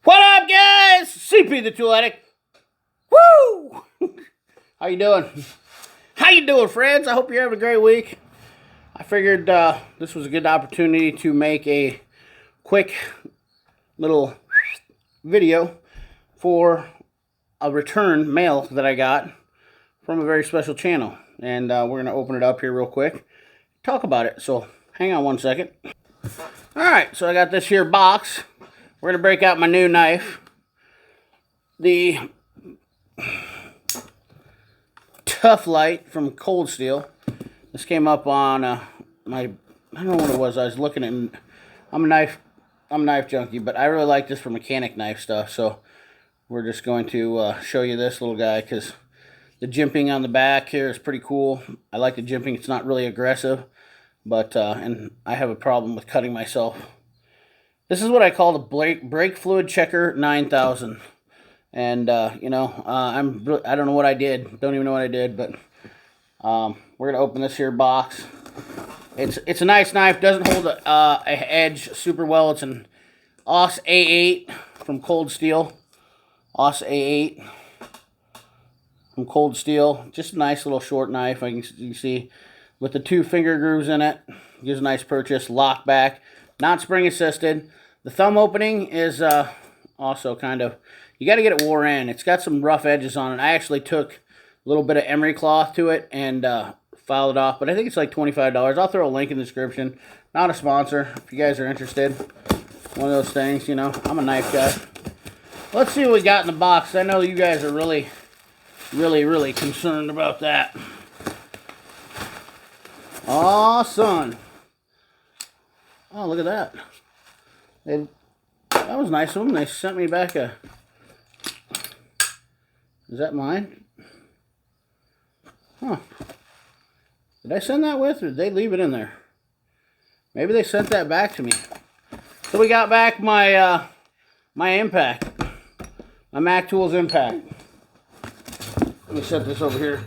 What up, guys? CP the Tool Addict. Woo! How you doing? How you doing, friends? I hope you're having a great week. I figured this was a good opportunity to make a quick little video for a return mail that I got from a very special channel. And we're going to open it up here real quick. Talk about it. So hang on one second. Alright, so I got this here box. We're going to break out my new knife. The Tough Light from Cold Steel. This came up on I don't know what it was. I was looking at, I'm a knife junkie, but I really like this for mechanic knife stuff. So we're just going to show you this little guy because the jimping on the back here is pretty cool. I like the jimping. It's not really aggressive, but and I have a problem with cutting myself. This is what I call the brake fluid checker 9000. And, you know, I don't know what I did. Don't even know what I did, but we're going to open this here box. It's a nice knife. Doesn't hold a edge super well. It's an AUS A8 from Cold Steel. AUS A8 from Cold Steel. Just a nice little short knife. You can see with the 2 finger grooves in it. Gives a nice purchase. Lock back. Not spring assisted. The thumb opening is also kind of, you got to get it wore in. It's got some rough edges on it. I actually took a little bit of emery cloth to it and filed it off, but I think it's like $25. I'll throw a link in the description. Not a sponsor. If you guys are interested, one of those things, you know. I'm a knife guy. Let's see what we got in the box. I know you guys are really concerned about that. Aw, son. Oh, look at that. That was nice of them. They sent me back a... Is that mine? Huh. Did I send that with, or did they leave it in there? Maybe they sent that back to me. So we got back my my impact. My Mac Tools impact. Let me set this over here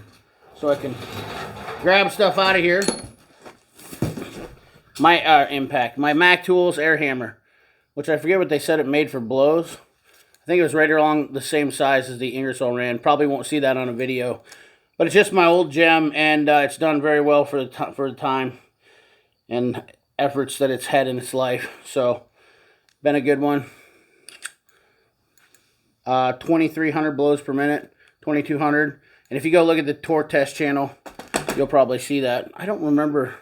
so I can grab stuff out of here. My impact. My Mac Tools air hammer, which I forget what they said it made for blows. I think it was right along the same size as the Ingersoll Rand. Probably won't see that on a video. But it's just my old gem, and it's done very well for the time and efforts that it's had in its life. So, been a good one. 2,300 blows per minute, 2,200. And if you go look at the torque test channel, you'll probably see that. I don't remember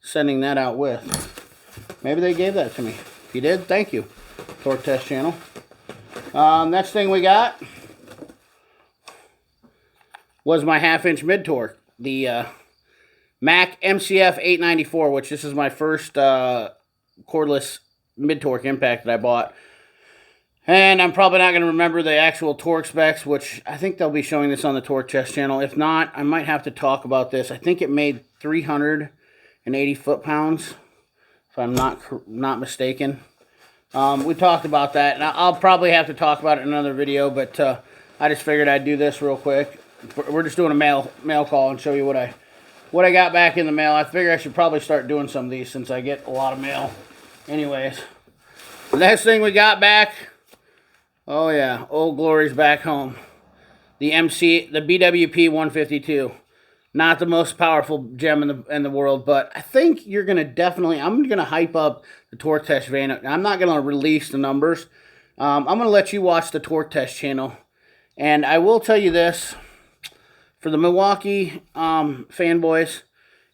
sending that out with. Maybe they gave that to me. If you did, thank you. Torque test channel. Next thing we got was my 1/2-inch mid-torque. The Mac MCF 894, which this is my first cordless mid-torque impact that I bought. And I'm probably not going to remember the actual torque specs, which I think they'll be showing this on the torque test channel. If not, I might have to talk about this. I think it made 380 foot-pounds, if I'm not mistaken. We talked about that, and I'll probably have to talk about it in another video, but I just figured I'd do this real quick. We're just doing a mail call and show you what I got back in the mail. I figure I should probably start doing some of these since I get a lot of mail. Anyways, the next thing we got back, oh yeah, Old Glory's back home. The BWP 152. Not the most powerful gem in the world, but I think you're going to definitely... I'm going to hype up the torque test vein. I'm not going to release the numbers. I'm going to let you watch the torque test channel. And I will tell you this. For the Milwaukee fanboys,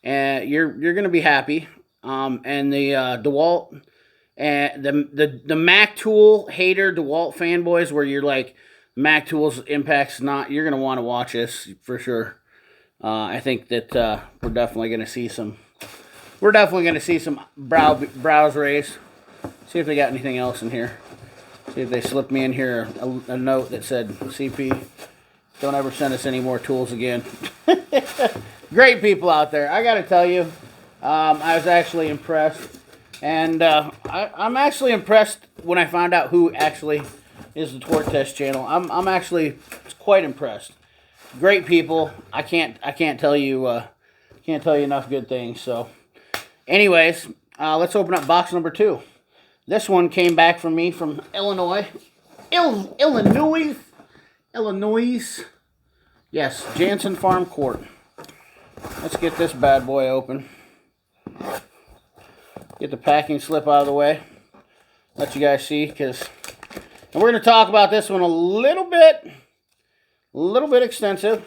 you're going to be happy. And the DeWalt... and the Mac Tool hater DeWalt fanboys, where you're like, Mac Tools impact's not... You're going to want to watch this for sure. I think that we're definitely going to see some. We're definitely going to see some brows raised. See if they got anything else in here. See if they slipped me in here a note that said, "CP, don't ever send us any more tools again." Great people out there. I got to tell you, I was actually impressed, and I'm actually impressed when I found out who actually is the torque test channel. I'm actually quite impressed. Great people. I can't tell you enough good things. So, anyways, let's open up box number 2. This one came back from me from Illinois. Illinois. Yes, Jansen Farm Court. Let's get this bad boy open. Get the packing slip out of the way. Let you guys see, and we're going to talk about this one a little bit extensive.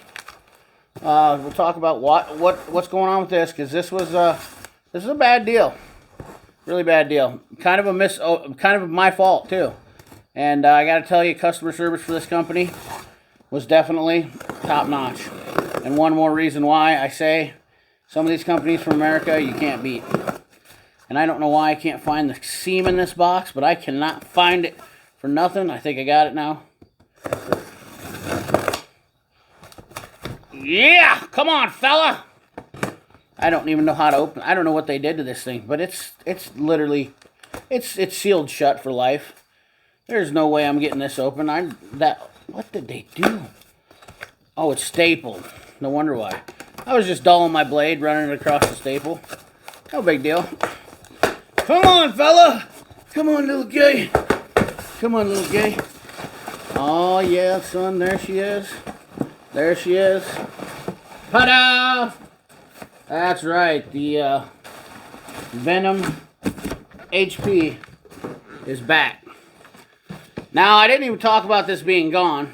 We'll talk about what's going on with this, because this is a bad deal, really bad deal. Kind of my fault too. And I got to tell you, customer service for this company was definitely top notch. And one more reason why I say some of these companies from America you can't beat. And I don't know why I can't find the seam in this box, but I cannot find it for nothing. I think I got it now. Yeah, come on, fella. I don't even know how to open. I don't know what they did to this thing, but it's literally sealed shut for life. There's no way I'm getting this open. What did they do? Oh, it's stapled. No wonder why. I was just dulling my blade, running it across the staple. No big deal. Come on, fella. Come on, little guy. Come on, little guy. Oh, yeah, son. There she is. There she is. Ta-da! That's right. The Venom HP is back. Now, I didn't even talk about this being gone,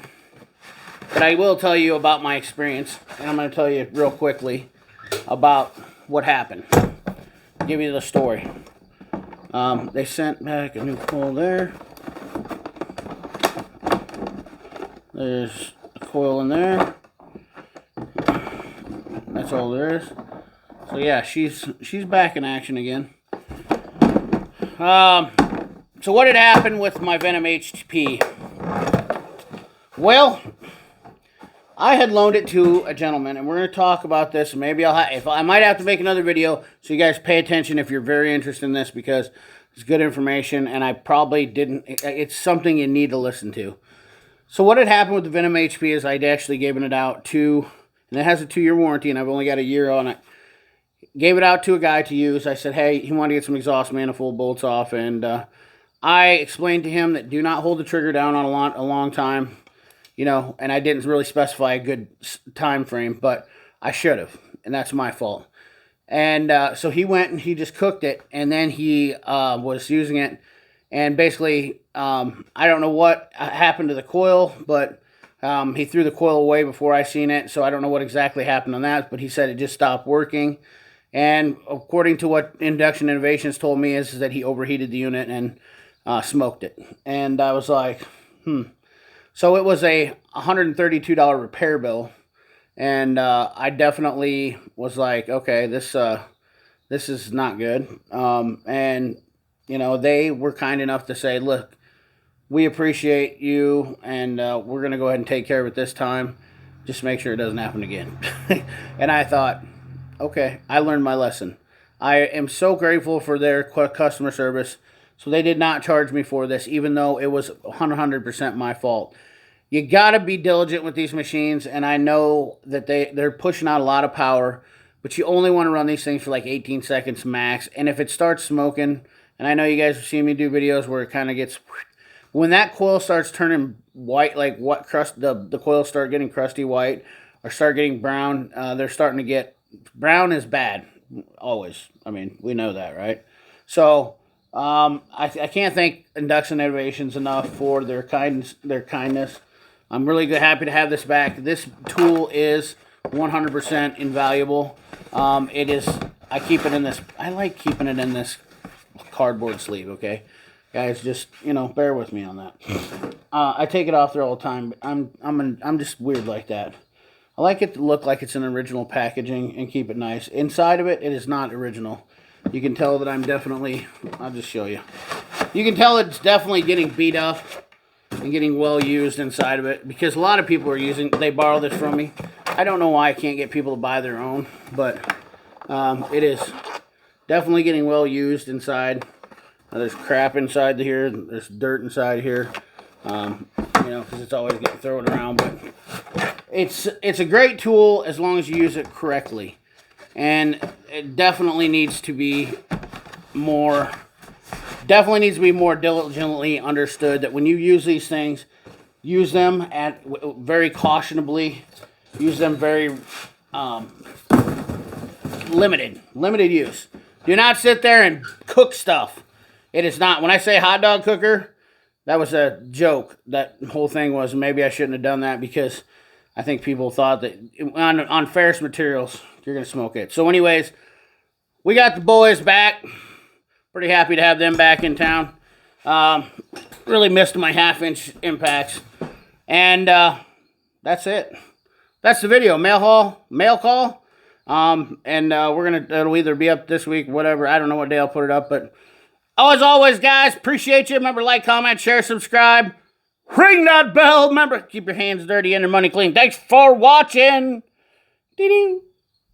but I will tell you about my experience, and I'm going to tell you real quickly about what happened. Give you the story. They sent back a new coil there. There's a coil in there. That's all there is. So yeah, she's back in action again. So what had happened with my Venom HP? Well, I had loaned it to a gentleman, and we're going to talk about this. Maybe I might have to make another video, so you guys pay attention if you're very interested in this, because it's good information, and I probably didn't. It's something you need to listen to. So what had happened with the Venom HP is I'd actually given it out to, and it has a 2-year warranty, and I've only got a year on it. Gave it out to a guy to use. I said, hey, he wanted to get some exhaust manifold bolts off, and I explained to him that do not hold the trigger down on a long time. You know, and I didn't really specify a good time frame, but I should have, and that's my fault. And so he went and he just cooked it, and then he was using it, and basically, I don't know what happened to the coil, but he threw the coil away before I seen it, so I don't know what exactly happened on that, but he said it just stopped working. And according to what Induction Innovations told me is that he overheated the unit and smoked it. And I was like, So it was a $132 repair bill, and I definitely was like, okay, this is not good. And you know, they were kind enough to say, look, we appreciate you, and we're gonna go ahead and take care of it this time. Just make sure it doesn't happen again. And I thought, okay, I learned my lesson. I am so grateful for their customer service. So they did not charge me for this, even though it was 100% my fault. You got to be diligent with these machines, and I know that they're pushing out a lot of power, but you only want to run these things for like 18 seconds max. And if it starts smoking, and I know you guys have seen me do videos where it kind of gets, when that coil starts turning white, like what crust, the coils start getting crusty white or start getting brown, they're starting to get, brown is bad, always. I mean, we know that, right? So I can't thank Induction Innovations enough for their kindness. I'm really happy to have this back. This tool is 100% invaluable. It is. I keep it in this. I like keeping it in this cardboard sleeve. Okay, guys, just bear with me on that. I take it off there all the time, but I'm just weird like that. I like it to look like it's an original packaging and keep it nice. Inside of it, it is not original. You can tell that I'm definitely, I'll just show you. You can tell it's definitely getting beat up and getting well used inside of it, because a lot of people they borrow this from me. I don't know why I can't get people to buy their own, but it is definitely getting well used inside. There's crap inside here, there's dirt inside here, because it's always getting thrown around, but it's a great tool as long as you use it correctly. And it definitely needs to be more definitely needs to be more diligently understood that when you use these things, use them at very cautionably. Use them very limited use. Do not sit there and cook stuff. It is not. When I say hot dog cooker, that was a joke. That whole thing was, maybe I shouldn't have done that because I think people thought that on ferrous materials, you're going to smoke it. So anyways, we got the boys back. Pretty happy to have them back in town. Really missed my half-inch impacts. And that's it. That's the video. Mail call. It'll either be up this week, whatever. I don't know what day I'll put it up, but as always, guys, appreciate you. Remember, like, comment, share, subscribe. Ring that bell. Remember, keep your hands dirty and your money clean. Thanks for watching. Dee-dee.